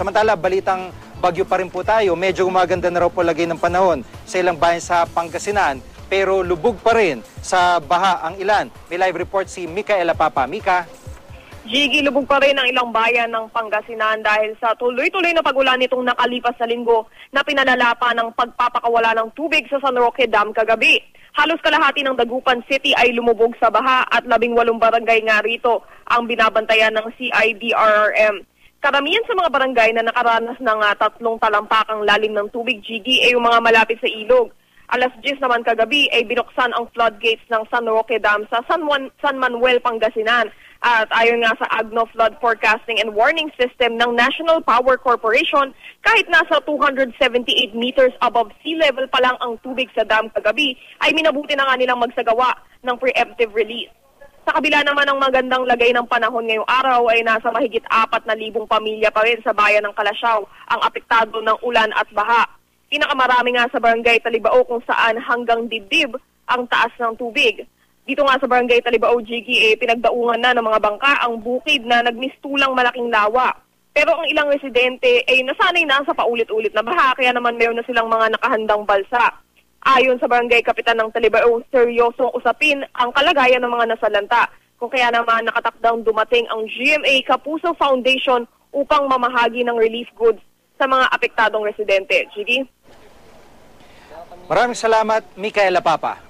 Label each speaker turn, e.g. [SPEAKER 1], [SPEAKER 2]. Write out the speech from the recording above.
[SPEAKER 1] Samantala, balitang bagyo pa rin po tayo. Medyo gumaganda na raw po lagay ng panahon sa ilang bayan sa Pangasinan, pero lubog pa rin sa baha ang ilan. May live report si Micaela Papa. Mika?
[SPEAKER 2] Jiggy, lubog pa rin ang ilang bayan ng Pangasinan dahil sa tuloy-tuloy na pagulan nitong nakalipas na linggo na pinalala pa ng pagpapakawala ng tubig sa San Roque Dam kagabi. Halos kalahati ng Dagupan City ay lumubog sa baha at 18 barangay nga rito ang binabantayan ng CIDRRM. Karamihan sa mga barangay na nakaranas ng 3 talampakang lalim ng tubig, Jiggy, ay yung mga malapit sa ilog. Alas 10 naman kagabi ay binuksan ang floodgates ng San Roque Dam sa San Manuel, Pangasinan. At ayon nga sa AGNO Flood Forecasting and Warning System ng National Power Corporation, kahit nasa 278 meters above sea level pa lang ang tubig sa dam kagabi, ay minabuti na nga nilang magsagawa ng preemptive release. Sa kabila naman ng magandang lagay ng panahon ngayong araw ay nasa mahigit 4,000 pamilya pa rin sa bayan ng Kalasyaw ang apektado ng ulan at baha. Pinakamarami nga sa barangay Talibao kung saan hanggang dibdib ang taas ng tubig. Dito nga sa barangay Talibao, Jiggy, pinagdaungan na ng mga bangka ang bukid na nagmistulang malaking lawa. Pero ang ilang residente ay nasanay na sa paulit-ulit na baha, kaya naman mayroon na silang mga nakahandang balsa. Ayon sa barangay kapitan ng Talibao, seryosong usapin ang kalagayan ng mga nasalanta. Kung kaya naman nakatakdang dumating ang GMA Kapuso Foundation upang mamahagi ng relief goods sa mga apektadong residente. Jiggy?
[SPEAKER 1] Maraming salamat, Micaela Papa.